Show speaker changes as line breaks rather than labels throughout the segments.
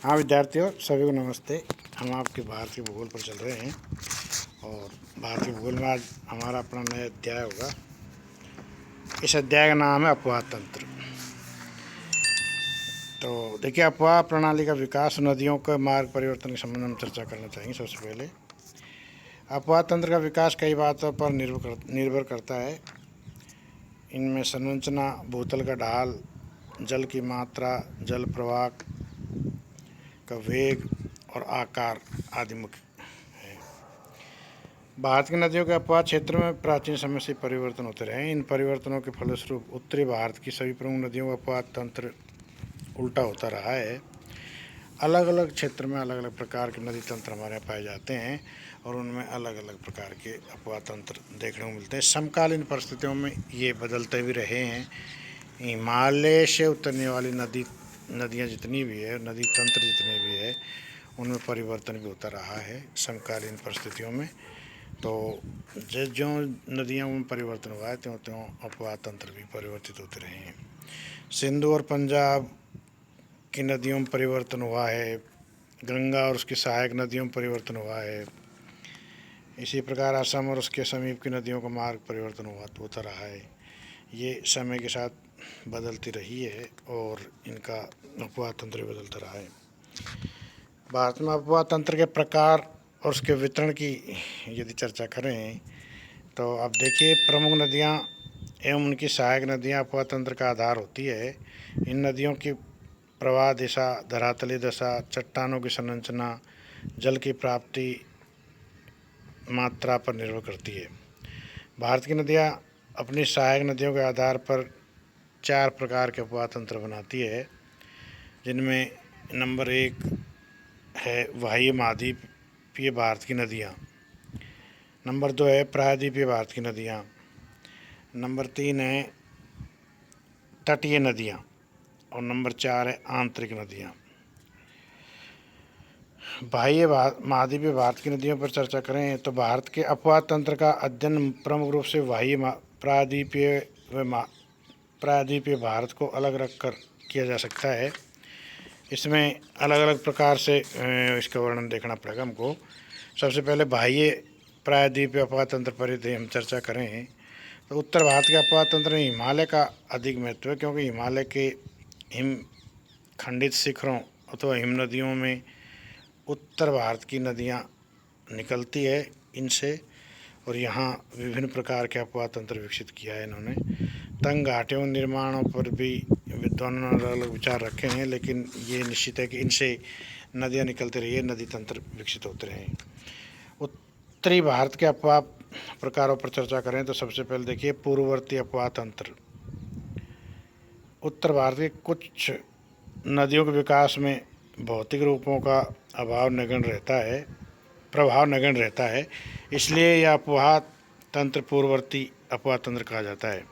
हाँ विद्यार्थियों, सभी को नमस्ते। हम आपके भारतीय भूगोल पर चल रहे हैं और भारतीय भूगोल में आज हमारा अपना नया अध्याय होगा। इस अध्याय का नाम है अपवाह तंत्र। तो देखिए, अपवाह प्रणाली का विकास, नदियों का मार्ग परिवर्तन के संबंध में हम चर्चा करना चाहेंगे। सबसे पहले अपवाह तंत्र का विकास कई बातों पर निर्भर करता है। इनमें संरचना, भूतल का ढाल, जल की मात्रा, जल प्रवाह का वेग और आकार आदि मुख्य है। भारत की नदियों के अपवाह क्षेत्र में प्राचीन समय से परिवर्तन होते रहे हैं। इन परिवर्तनों के फलस्वरूप उत्तरी भारत की सभी प्रमुख नदियों का अपवाह तंत्र उल्टा होता रहा है। अलग अलग क्षेत्र में अलग अलग प्रकार के नदी तंत्र हमारे यहाँ पाए जाते हैं और उनमें अलग अलग प्रकार के अपवाह तंत्र देखने को मिलते हैं। समकालीन परिस्थितियों में ये बदलते भी रहे हैं। हिमालय से उतरने वाली नदियाँ जितनी भी है, नदी तंत्र जितने भी है, उनमें परिवर्तन भी होता रहा है समकालीन परिस्थितियों में। तो जो नदियों में परिवर्तन हुआ है, त्यों त्यों अपवाह तंत्र भी परिवर्तित होते रहे हैं। सिंधु और पंजाब की नदियों में परिवर्तन हुआ है, गंगा और उसकी सहायक नदियों में परिवर्तन हुआ है। इसी प्रकार असम और उसके समीप की नदियों का मार्ग परिवर्तन होता रहा है। ये समय के साथ बदलती रही है और इनका अपवाह तंत्र बदलता रहा है। भारत में अपवाह तंत्र के प्रकार और उसके वितरण की यदि चर्चा करें तो अब देखिए, प्रमुख नदियाँ एवं उनकी सहायक नदियाँ अपवाह तंत्र का आधार होती है। इन नदियों की प्रवाह दिशा, धरातलीय दशा, चट्टानों की संरचना, जल की प्राप्ति मात्रा पर निर्भर करती है। भारत की नदियाँ अपनी सहायक नदियों के आधार पर 4 प्रकार के अपवाह तंत्र बनाती है, जिनमें नंबर 1 है वाह्य महाद्वीपीय भारत की नदियाँ, नंबर 2 है प्रायद्वीपीय भारत की नदियाँ, नंबर 3 है तटीय नदियाँ और नंबर 4 है आंतरिक नदियाँ। बाह्य महाद्वीपीय भारत की नदियों पर चर्चा करें तो भारत के अपवाह तंत्र का अध्ययन प्रमुख रूप से प्रायद्वीपीय भारत को अलग रखकर किया जा सकता है। इसमें अलग अलग प्रकार से इसका वर्णन देखना पड़ेगा हमको। सबसे पहले बाह्य प्रायद्वीपीय अपवाह तंत्र पर यदि हम चर्चा करें तो उत्तर भारत के अपवाह तंत्र में हिमालय का अधिक महत्व है, क्योंकि हिमालय के हिम खंडित शिखरों अथवा हिम नदियों में उत्तर भारत की नदियाँ निकलती है इनसे, और यहाँ विभिन्न प्रकार के अपवाह तंत्र विकसित किया है इन्होंने। तंग घाटियों निर्माणों पर भी विद्वानों ने अलग अलग विचार रखे हैं, लेकिन ये निश्चित है कि इनसे नदियाँ निकलती रही है, नदी तंत्र विकसित होते रहे। उत्तरी भारत के अपवाह प्रकारों पर चर्चा करें तो सबसे पहले देखिए पूर्ववर्ती अपवाह तंत्र। उत्तर भारत के कुछ नदियों के विकास में भौतिक रूपों का प्रभाव नगण्य रहता है, इसलिए यह अपवाह तंत्र पूर्ववर्ती अपवाह तंत्र कहा जाता है।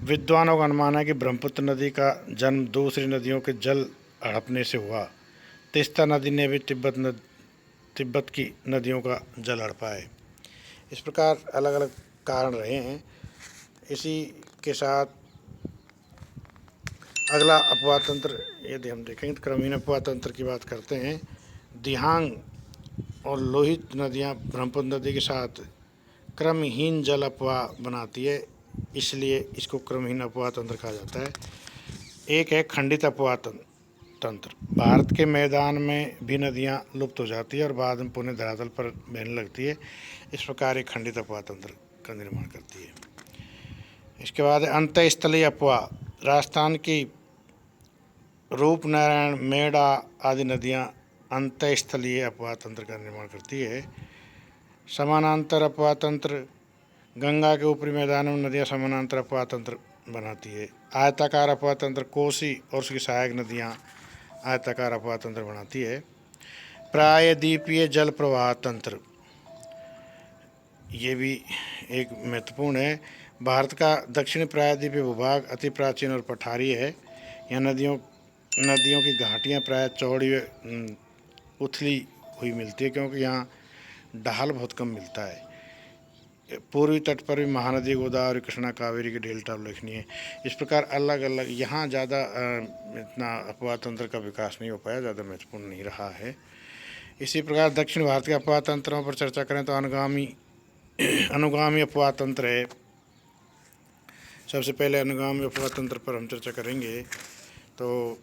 विद्वानों का अनुमान है कि ब्रह्मपुत्र नदी का जन्म दूसरी नदियों के जल हड़पने से हुआ। तीस्ता नदी ने भी तिब्बत की नदियों का जल हड़पा है। इस प्रकार अलग अलग कारण रहे हैं। इसी के साथ अगला अपवाह तंत्र यदि हम देखेंगे तो क्रमहीन अपवाह तंत्र की बात करते हैं। दिहांग और लोहित नदियाँ ब्रह्मपुत्र नदी के साथ क्रमहीन जल अपवाह बनाती है, इसलिए इसको क्रमहीन अपवाह तंत्र कहा जाता है। एक है खंडित अपवाह तंत्र। भारत के मैदान में भी नदियाँ लुप्त हो जाती है और बाद में पुनः धरातल पर बहने लगती है। इस प्रकार एक खंडित अपवाह तंत्र का निर्माण करती है। इसके बाद अंतःस्थलीय अपवाह। राजस्थान की रूपनारायण, मेड़ा आदि नदियाँ अंतःस्थलीय अपवाह तंत्र का निर्माण करती है। समानांतर अपवाह तंत्र। गंगा के ऊपरी मैदानों में नदियाँ समानांतर अपवाह तंत्र बनाती है। आयताकार अपवाह तंत्र। कोसी और उसकी सहायक नदियाँ आयताकार अपवाह तंत्र बनाती है। प्रायद्वीपीय जल प्रवाह तंत्र, ये भी एक महत्वपूर्ण है। भारत का दक्षिणी प्रायद्वीपीय भूभाग अति प्राचीन और पठारी है। यहाँ नदियों की घाटियाँ प्राय चौड़ी उथली हुई मिलती है, क्योंकि यहाँ ढाल बहुत कम मिलता है। पूर्वी तट पर भी महानदी गोदावरी कृष्णा कावेरी के डेल्टा उल्लेखनीय है। इस प्रकार अलग अलग यहाँ ज़्यादा इतना अपवाह तंत्र का विकास नहीं हो पाया, ज़्यादा महत्वपूर्ण नहीं रहा है। इसी प्रकार दक्षिण भारत के अपवाह तंत्रों पर चर्चा करें तो अनुगामी अपवाह तंत्र है। सबसे पहले अनुगामी अपवाह तंत्र पर हम चर्चा करेंगे। तो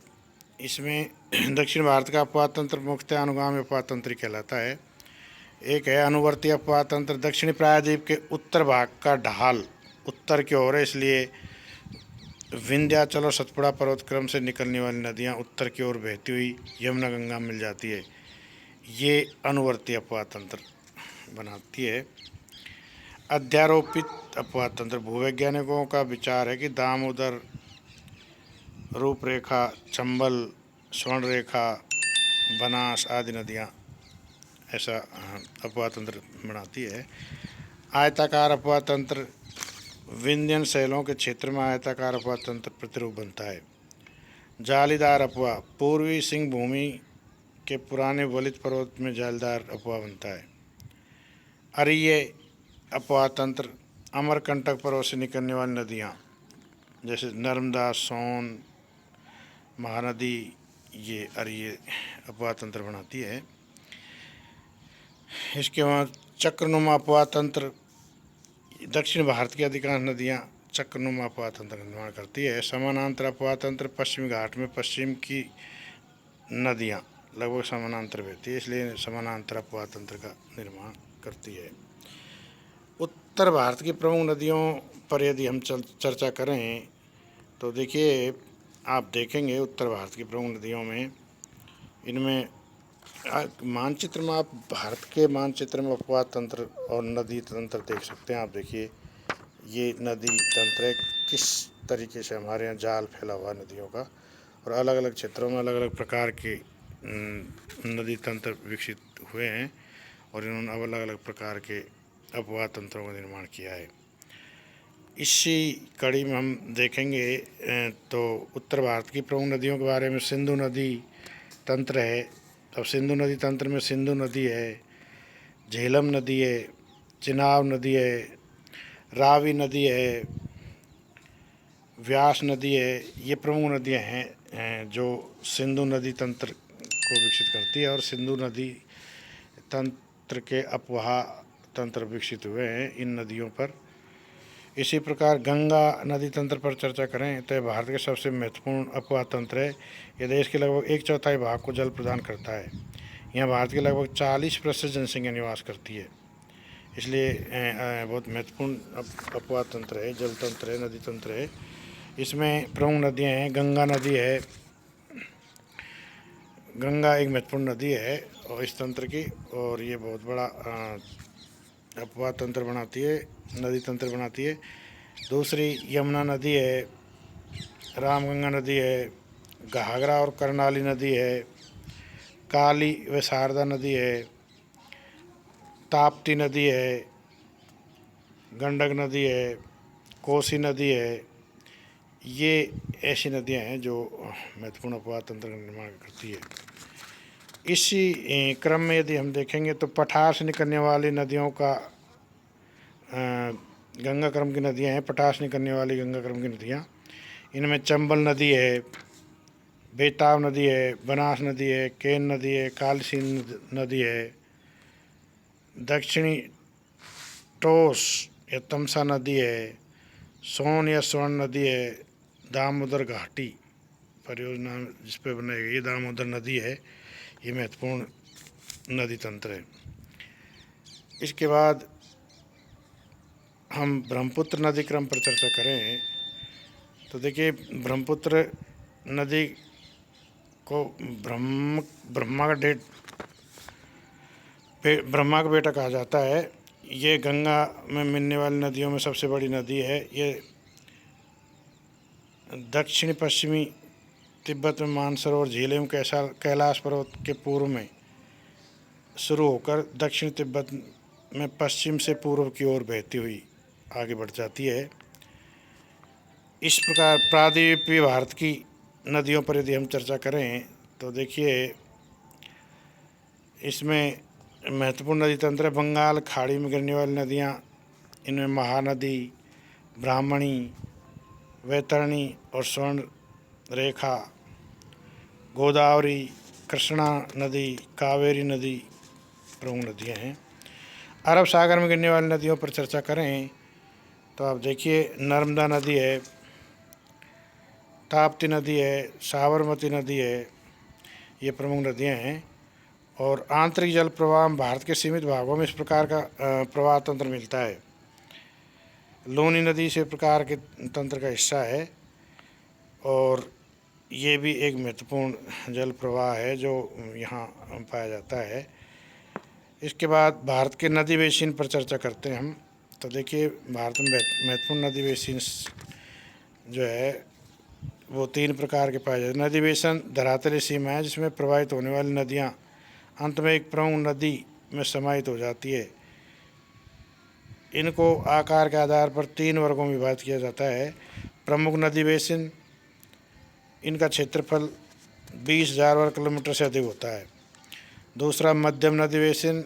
इसमें दक्षिण भारत का अपवाह तंत्र मुख्यतः अनुगामी अपवाह तंत्र कहलाता है। एक है अनुवर्ती अपवाह तंत्र। दक्षिणी प्रायद्वीप के उत्तर भाग का ढाल उत्तर की ओर है, इसलिए विंध्याचल और सतपुड़ा पर्वत क्रम से निकलने वाली नदियां उत्तर की ओर बहती हुई यमुना गंगा मिल जाती है। ये अनुवर्ती अपवाह तंत्र बनाती है। अध्यारोपित अपवाह तंत्र। भूवैज्ञानिकों का विचार है कि दामोदर, रूपरेखा, चंबल, स्वर्णरेखा, बनास आदि नदियाँ ऐसा अपवाह तंत्र बनाती है। आयताकार अपवाह तंत्र। विंध्यन शैलों के क्षेत्र में आयताकार अपवाह तंत्र प्रतिरूप बनता है। जालीदार अपवाह। पूर्वी सिंह भूमि के पुराने वलित पर्वत में जालीदार अपवाह बनता है। अरीय अपवाह तंत्र। अमरकंटक पर्वत से निकलने वाली नदियाँ जैसे नर्मदा, सोन, महानदी, ये अरीय अपवाह तंत्र बनाती है। इसके बाद चक्रनुमा अपवाह तंत्र। दक्षिण भारत की अधिकांश नदियाँ चक्रनुमा अपवाह तंत्र का निर्माण करती है। समानांतर अपवाह तंत्र। पश्चिमी घाट में पश्चिम की नदियाँ लगभग समानांतर बहती है, इसलिए समानांतर अपवाह तंत्र का निर्माण करती है। उत्तर भारत की प्रमुख नदियों पर यदि हम चर्चा करें तो देखिए, आप देखेंगे उत्तर भारत की प्रमुख नदियों में, इनमें मानचित्र में आप भारत के मानचित्र में अपवाह तंत्र और नदी तंत्र देख सकते हैं। आप देखिए, ये नदी तंत्र है, किस तरीके से हमारे यहाँ जाल फैला हुआ नदियों का, और अलग अलग क्षेत्रों में अलग अलग प्रकार के नदी तंत्र विकसित हुए हैं और इन्होंने अब अलग अलग प्रकार के अपवाह तंत्रों का निर्माण किया है। इसी कड़ी में हम देखेंगे तो उत्तर भारत की प्रमुख नदियों के बारे में सिंधु नदी तंत्र है। अब सिंधु नदी तंत्र में सिंधु नदी है, झेलम नदी है, चिनाब नदी है, रावी नदी है, व्यास नदी है। ये प्रमुख नदियाँ हैं जो सिंधु नदी तंत्र को विकसित करती है और सिंधु नदी तंत्र के अपवाह तंत्र विकसित हुए हैं इन नदियों पर। इसी प्रकार गंगा नदी तंत्र पर चर्चा करें तो भारत के सबसे महत्वपूर्ण अपवाह तंत्र है। यह देश के लगभग 1/4 भाग को जल प्रदान करता है। यहाँ भारत के लगभग 40% जनसंख्या निवास करती है, इसलिए बहुत महत्वपूर्ण अपवाह तंत्र है, जल तंत्र है, नदी तंत्र है। इसमें प्रमुख नदियाँ हैं। गंगा नदी है, गंगा एक महत्वपूर्ण नदी है और इस तंत्र की, और ये बहुत बड़ा अपवाह तंत्र बनाती है, नदी तंत्र बनाती है। दूसरी यमुना नदी है, रामगंगा नदी है, घाघरा और कर्नाली नदी है, काली व शारदा नदी है, ताप्ती नदी है, गंडक नदी है, कोसी नदी है। ये ऐसी नदियां हैं जो महत्वपूर्ण अपवाह तंत्र का निर्माण करती है। इसी क्रम में यदि हम देखेंगे तो पठार से निकलने वाली नदियों का गंगा क्रम की नदियां हैं। पठार से निकलने वाली गंगा क्रम की नदियां, इनमें चंबल नदी है, बेताब नदी है, बनास नदी है, केन नदी है, कालसी नदी है, दक्षिणी टोस या तमसा नदी है, सोन या स्वर्ण नदी है, दामोदर घाटी परियोजना जिस पर बनाई गई दामोदर नदी है, ये महत्वपूर्ण नदी तंत्र है। इसके बाद हम ब्रह्मपुत्र नदी क्रम पर चर्चा करें तो देखिए, ब्रह्मपुत्र नदी को ब्रह्मा का बेटा कहा जाता है। ये गंगा में मिलने वाली नदियों में सबसे बड़ी नदी है। ये दक्षिण पश्चिमी तिब्बत में मानसरोवर झील एवं कैलाश पर्वत के पूर्व में शुरू होकर दक्षिण तिब्बत में पश्चिम से पूर्व की ओर बहती हुई आगे बढ़ जाती है। इस प्रकार प्रायद्वीपीय भारत की नदियों पर यदि हम चर्चा करें तो देखिए, इसमें महत्वपूर्ण नदी तंत्र है। बंगाल खाड़ी में गिरने वाली नदियाँ इनमें महानदी, ब्राह्मणी, वैतरणी और स्वर्ण रेखा, गोदावरी, कृष्णा नदी, कावेरी नदी प्रमुख नदियाँ हैं। अरब सागर में गिरने वाली नदियों पर चर्चा करें तो आप देखिए, नर्मदा नदी है, ताप्ती नदी है, साबरमती नदी है, ये प्रमुख नदियाँ हैं। और आंतरिक जल प्रवाह भारत के सीमित भागों में इस प्रकार का प्रवाह तंत्र मिलता है। लूनी नदी इस प्रकार के तंत्र का हिस्सा है और ये भी एक महत्वपूर्ण जल प्रवाह है जो यहाँ पाया जाता है। इसके बाद भारत के नदी बेसिन पर चर्चा करते हैं हम। तो देखिए, भारत में महत्वपूर्ण नदी बेसिन जो है वो 3 प्रकार के पाए जाते हैं। नदी बेसिन धरातली सीमा है जिसमें प्रवाहित होने वाली नदियाँ अंत में एक प्रमुख नदी में समाहित हो जाती है। इनको आकार के आधार पर 3 वर्गों में विभाजित किया जाता है। प्रमुख नदी बेसिन, इनका क्षेत्रफल 20,000 वर्ग किलोमीटर से अधिक होता है। दूसरा मध्यम नदी बेसिन,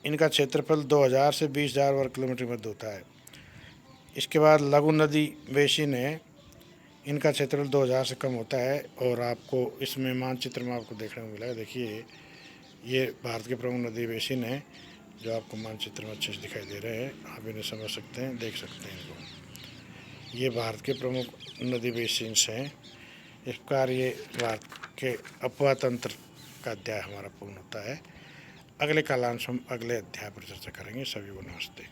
इनका क्षेत्रफल 2,000 से 20,000 वर्ग किलोमीटर मध्य होता है। इसके बाद लघु नदी बेसिन है, इनका क्षेत्रफल 2,000 से कम होता है। और आपको इसमें मानचित्र में आपको देखने को मिलेगा। देखिए, ये भारत के प्रमुख नदी बेसिन है जो आपको मानचित्र में अच्छे से दिखाई दे रहे हैं। आप इन्हें समझ सकते हैं, देख सकते हैं इनको। ये भारत के प्रमुख नदी बेसिन्स हैं। इस प्रकार ये भारत के अपवाह तंत्र का अध्याय हमारा पूर्ण होता है। अगले कालांश हम अगले अध्याय पर चर्चा करेंगे। सभी को नमस्ते।